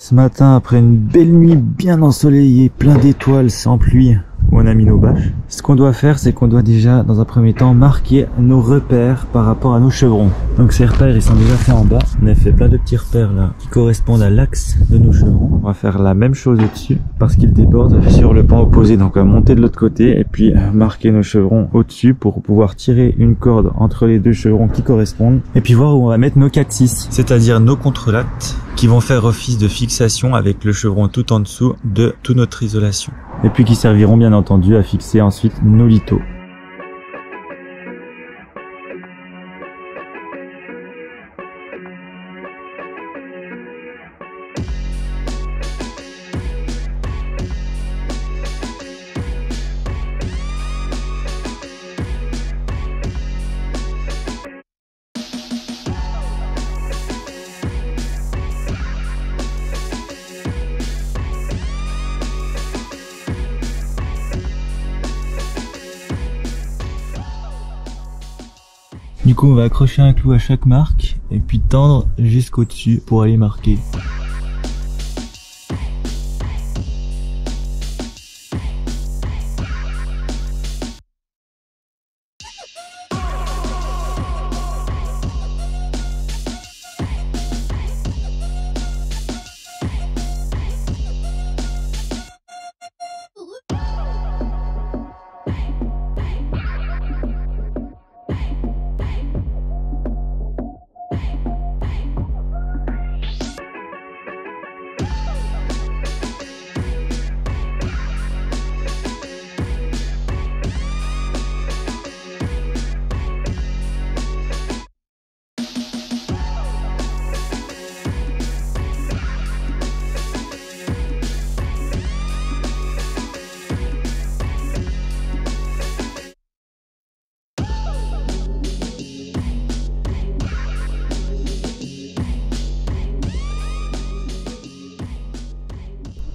Ce matin, après une belle nuit bien ensoleillée, plein d'étoiles, sans pluie, où on a mis nos bâches, ce qu'on doit faire, c'est qu'on doit déjà, dans un premier temps, marquer nos repères par rapport à nos chevrons. Donc ces repères, ils sont déjà faits en bas. On a fait plein de petits repères là, qui correspondent à l'axe de nos chevrons. On va faire la même chose au-dessus, parce qu'ils débordent sur le pan opposé. Donc on va monter de l'autre côté, et puis marquer nos chevrons au-dessus, pour pouvoir tirer une corde entre les deux chevrons qui correspondent, et puis voir où on va mettre nos 4-6, c'est-à-dire nos contrelates, qui vont faire office de fixation avec le chevron tout en dessous de toute notre isolation. Et puis qui serviront bien entendu à fixer ensuite nos lithos. Du coup, on va accrocher un clou à chaque marque et puis tendre jusqu'au dessus pour aller marquer.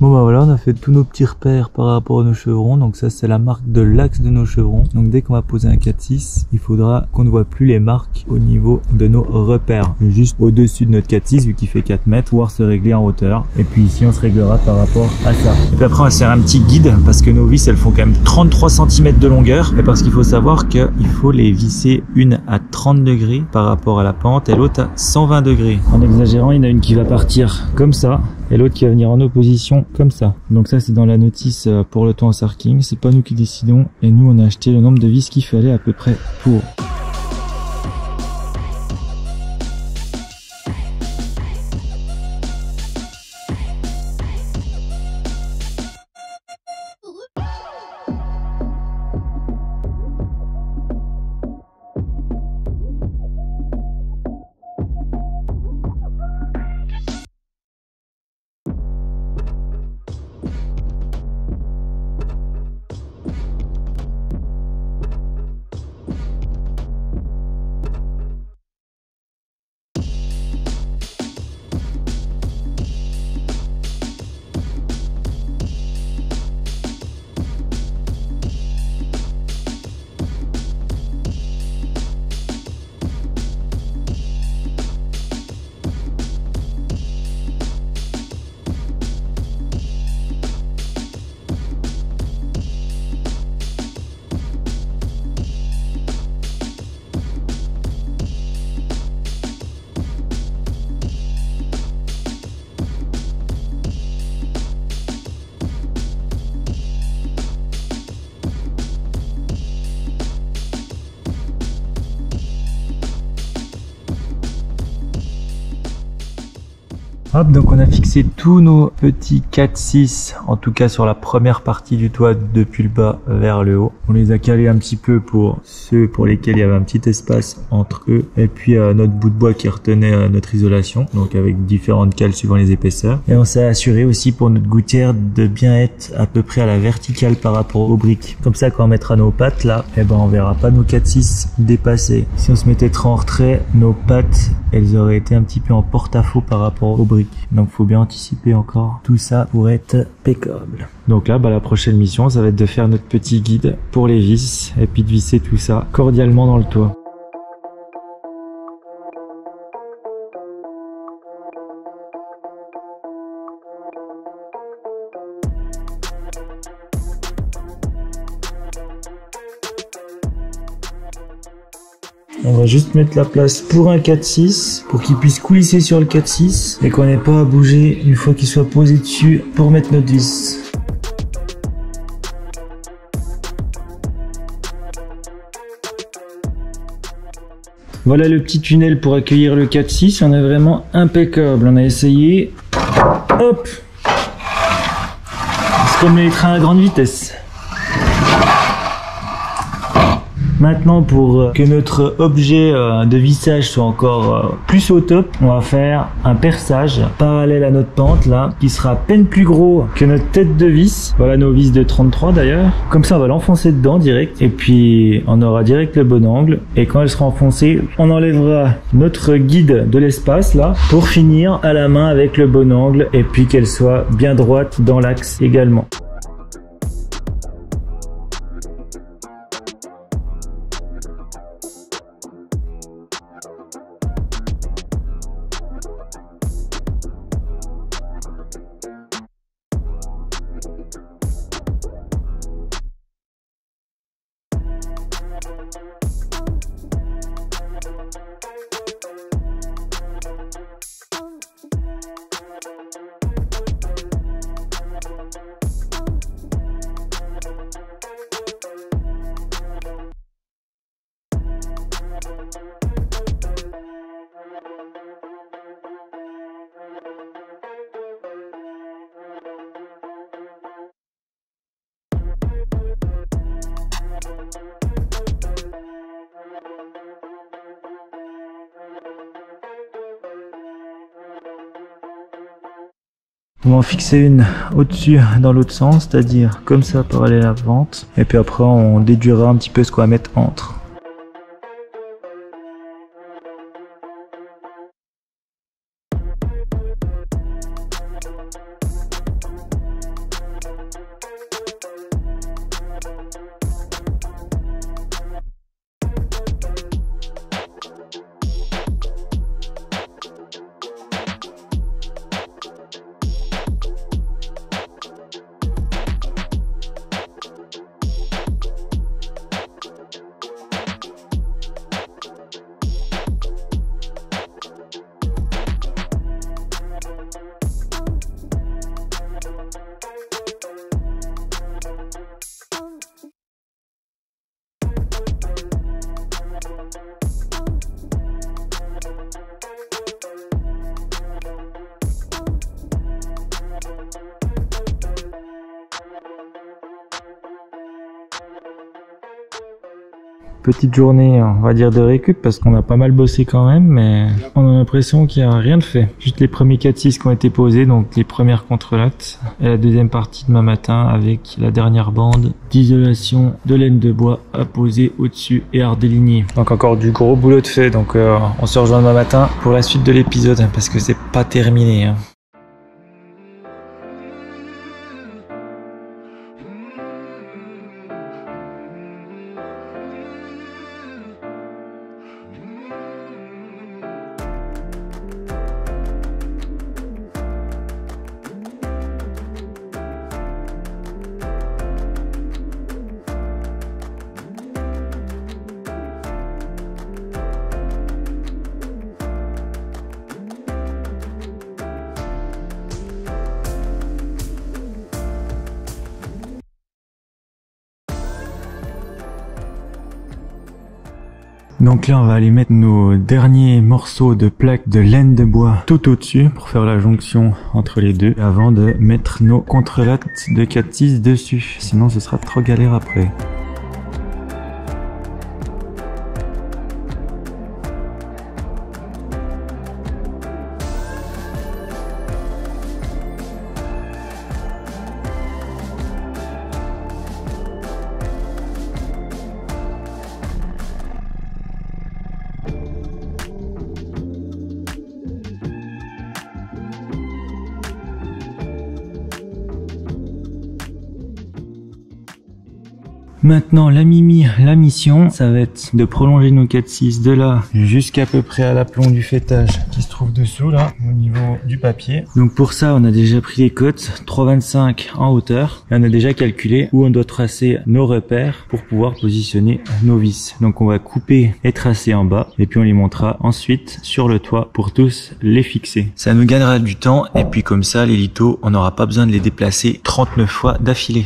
Bon bah voilà, on a fait tous nos petits repères par rapport à nos chevrons. Donc ça, c'est la marque de l'axe de nos chevrons. Donc dès qu'on va poser un 4-6, il faudra qu'on ne voit plus les marques au niveau de nos repères, juste au-dessus de notre 4-6, vu qu'il fait 4 mètres, pouvoir se régler en hauteur. Et puis ici, on se réglera par rapport à ça. Et puis après, on va se faire un petit guide, parce que nos vis, elles font quand même 33 cm de longueur. Et parce qu'il faut savoir qu'il faut les visser une à 30 degrés par rapport à la pente et l'autre à 120 degrés. En exagérant, il y en a une qui va partir comme ça, et l'autre qui va venir en opposition comme ça. Donc ça, c'est dans la notice pour le toit en sarking. C'est pas nous qui décidons, et nous on a acheté le nombre de vis qu'il fallait à peu près pour. Hop, donc on a fixé tous nos petits 4-6, en tout cas sur la première partie du toit depuis le bas vers le haut. On les a calés un petit peu pour ceux pour lesquels il y avait un petit espace entre eux. Et puis notre bout de bois qui retenait notre isolation, donc avec différentes cales suivant les épaisseurs. Et on s'est assuré aussi pour notre gouttière de bien être à peu près à la verticale par rapport aux briques. Comme ça, quand on mettra nos pattes là, eh ben on verra pas nos 4-6 dépasser. Si on se mettait trop en retrait, nos pattes, elles auraient été un petit peu en porte-à-faux par rapport aux briques. Donc faut bien anticiper encore tout ça pour être impeccable. Donc là, la prochaine mission, ça va être de faire notre petit guide pour les vis et puis de visser tout ça cordialement dans le toit. On va juste mettre la place pour un 4-6 pour qu'il puisse coulisser sur le 4-6 et qu'on n'ait pas à bouger une fois qu'il soit posé dessus pour mettre notre vis. Voilà le petit tunnel pour accueillir le 4-6, on est vraiment impeccable, on a essayé, hop, c'est comme les trains à grande vitesse. Maintenant, pour que notre objet de vissage soit encore plus au top, on va faire un perçage parallèle à notre pente là, qui sera à peine plus gros que notre tête de vis. Voilà nos vis de 33 d'ailleurs. Comme ça, on va l'enfoncer dedans direct et puis on aura direct le bon angle. Et quand elle sera enfoncée, on enlèvera notre guide de l'espace là pour finir à la main avec le bon angle et puis qu'elle soit bien droite dans l'axe également. On va en fixer une au-dessus dans l'autre sens, c'est-à-dire comme ça parallèle à la pente. Et puis après on déduira un petit peu ce qu'on va mettre entre. Petite journée, on va dire de récup parce qu'on a pas mal bossé quand même, mais on a l'impression qu'il n'y a rien de fait. Juste les premiers 4-6 qui ont été posés, donc les premières contrelates, et la deuxième partie demain matin avec la dernière bande d'isolation de laine de bois à poser au-dessus et à redéligner. Donc encore du gros boulot de fait, donc on se rejoint demain matin pour la suite de l'épisode parce que c'est pas terminé, hein. Donc là on va aller mettre nos derniers morceaux de plaques de laine de bois tout au-dessus pour faire la jonction entre les deux avant de mettre nos contrelates de 4-6 dessus, sinon ce sera trop galère après. Maintenant, la mission, ça va être de prolonger nos 4-6 de là jusqu'à peu près à l'aplomb du faîtage qui se trouve dessous là, au niveau du papier. Donc pour ça, on a déjà pris les cotes, 3,25 en hauteur. Et on a déjà calculé où on doit tracer nos repères pour pouvoir positionner nos vis. Donc on va couper et tracer en bas et puis on les montera ensuite sur le toit pour tous les fixer. Ça nous gagnera du temps et puis comme ça, les litos, on n'aura pas besoin de les déplacer 39 fois d'affilée.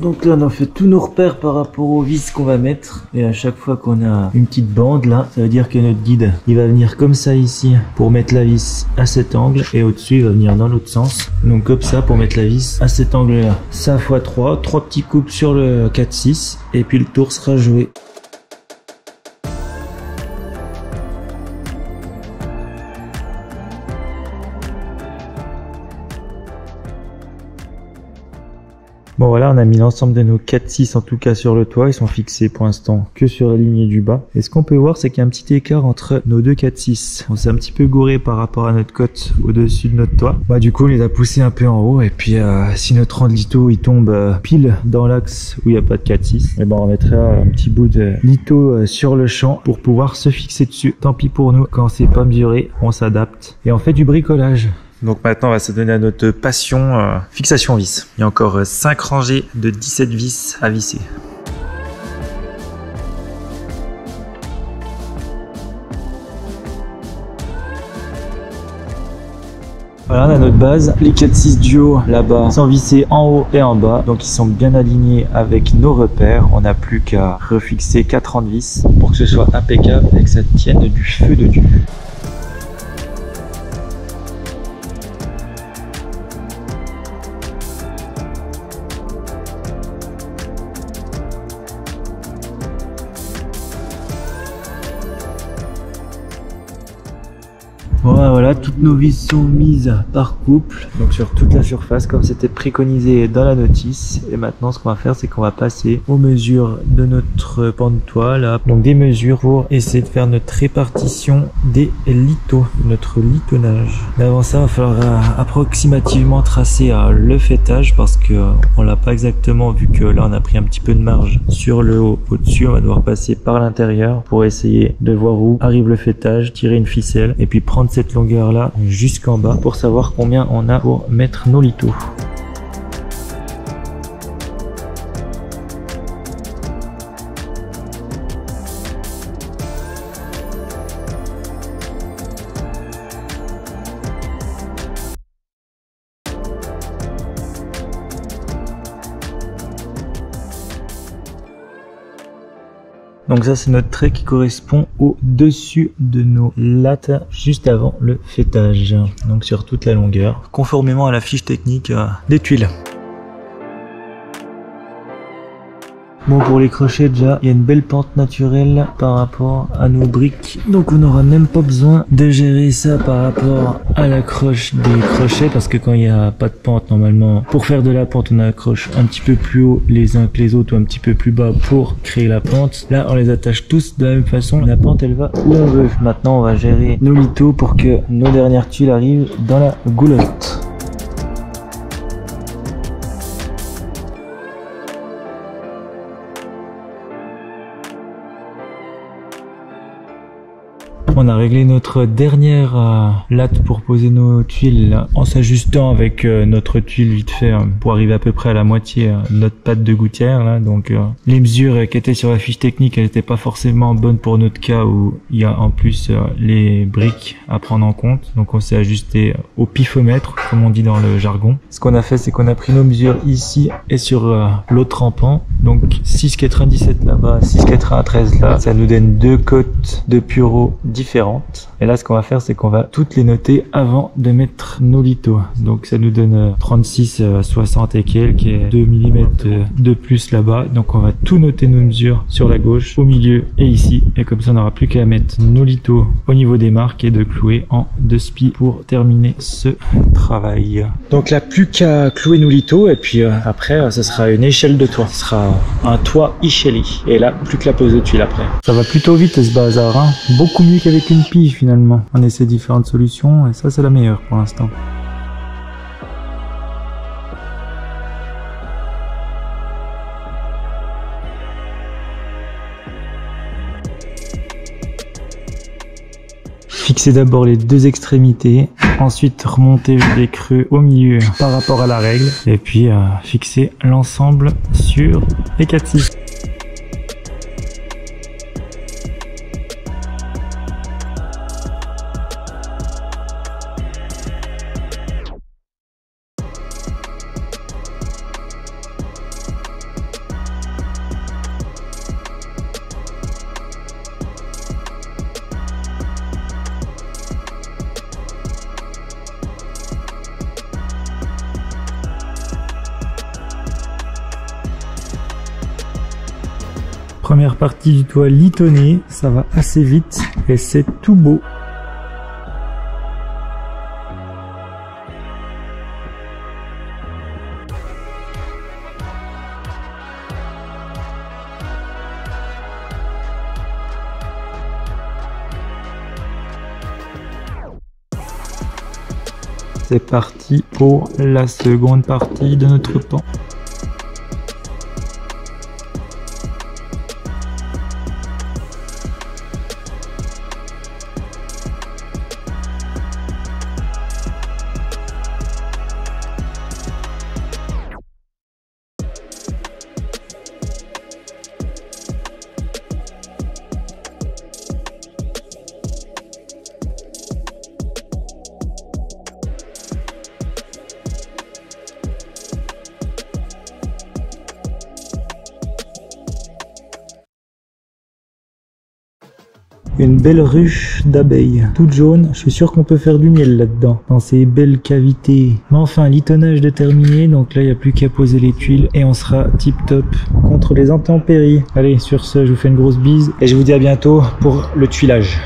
Donc là on a fait tous nos repères par rapport aux vis qu'on va mettre et à chaque fois qu'on a une petite bande là, ça veut dire que notre guide il va venir comme ça ici pour mettre la vis à cet angle et au-dessus il va venir dans l'autre sens. Donc comme ça pour mettre la vis à cet angle là. Ça x3, 3 petits coupes sur le 4-6 et puis le tour sera joué. Bon voilà, on a mis l'ensemble de nos 4-6 en tout cas sur le toit. Ils sont fixés pour l'instant que sur la lignée du bas. Et ce qu'on peut voir, c'est qu'il y a un petit écart entre nos deux 4-6. On s'est un petit peu gouré par rapport à notre cote au-dessus de notre toit. Bah du coup, on les a poussés un peu en haut. Et puis si notre rang de lito il tombe pile dans l'axe où il n'y a pas de 4-6, et ben on mettra un petit bout de lito sur le champ pour pouvoir se fixer dessus. Tant pis pour nous, quand c'est pas mesuré, on s'adapte. Et on fait du bricolage. Donc maintenant on va se donner à notre passion fixation vis. Il y a encore 5 rangées de 17 vis à visser. Voilà, on a notre base, les 4-6 du haut là-bas sont vissés en haut et en bas, donc ils sont bien alignés avec nos repères. On n'a plus qu'à refixer 4 rangs de vis pour que ce soit impeccable et que ça tienne du feu de Dieu. Voilà, toutes nos vis sont mises par couple, donc sur toute la surface comme c'était préconisé dans la notice. Et maintenant ce qu'on va faire, c'est qu'on va passer aux mesures de notre pan de toit là. Donc des mesures pour essayer de faire notre répartition des litos, notre litonnage. Mais avant ça, il va falloir approximativement tracer le faîtage parce que on l'a pas exactement, vu que là on a pris un petit peu de marge sur le haut. Au-dessus, on va devoir passer par l'intérieur pour essayer de voir où arrive le faîtage, tirer une ficelle et puis prendre cette longueur là jusqu'en bas pour savoir combien on a pour mettre nos litos. Donc ça c'est notre trait qui correspond au dessus de nos lattes juste avant le faîtage. Donc sur toute la longueur, conformément à la fiche technique des tuiles. Bon, pour les crochets déjà, il y a une belle pente naturelle par rapport à nos briques. Donc on n'aura même pas besoin de gérer ça par rapport à l'accroche des crochets, parce que quand il n'y a pas de pente, normalement, pour faire de la pente, on accroche un petit peu plus haut les uns que les autres ou un petit peu plus bas pour créer la pente. Là, on les attache tous de la même façon. La pente, elle va où on veut. Maintenant, on va gérer nos litos pour que nos dernières tuiles arrivent dans la goulotte. On a réglé notre dernière latte pour poser nos tuiles là, en s'ajustant avec notre tuile vite fait pour arriver à peu près à la moitié de notre pâte de gouttière là. Donc les mesures qui étaient sur la fiche technique, elles n'étaient pas forcément bonnes pour notre cas où il y a en plus les briques à prendre en compte. Donc on s'est ajusté au pifomètre comme on dit dans le jargon. Ce qu'on a fait, c'est qu'on a pris nos mesures ici et sur l'autre rampant. Donc 6,97 là-bas, 6,93 là. Ça nous donne deux cotes de Puro différentes. Et là, ce qu'on va faire, c'est qu'on va toutes les noter avant de mettre nos litos. Donc ça nous donne 36, 60 et quelques, et 2 mm de plus là-bas. Donc on va tout noter nos mesures sur la gauche, au milieu et ici. Et comme ça, on n'aura plus qu'à mettre nos litos au niveau des marques et de clouer en 2 spies pour terminer ce travail. Donc là, plus qu'à clouer nos litos. Et puis après, ce sera une échelle de toit. Ce sera un toit échelé. Et là, plus que la pose de tuiles après. Ça va plutôt vite ce bazar, hein. Beaucoup mieux qu'avec avec une pige finalement. On essaie différentes solutions et ça c'est la meilleure pour l'instant. Fixer d'abord les deux extrémités, ensuite remonter les creux au milieu par rapport à la règle et puis fixer l'ensemble sur les 4-6. Première partie du toit litonné, ça va assez vite et c'est tout beau. C'est parti pour la seconde partie de notre pan. Une belle ruche d'abeilles, toute jaune. Je suis sûr qu'on peut faire du miel là-dedans, dans ces belles cavités. Mais enfin, litonnage de terminé, donc là, il n'y a plus qu'à poser les tuiles et on sera tip top contre les intempéries. Allez, sur ce, je vous fais une grosse bise et je vous dis à bientôt pour le tuilage.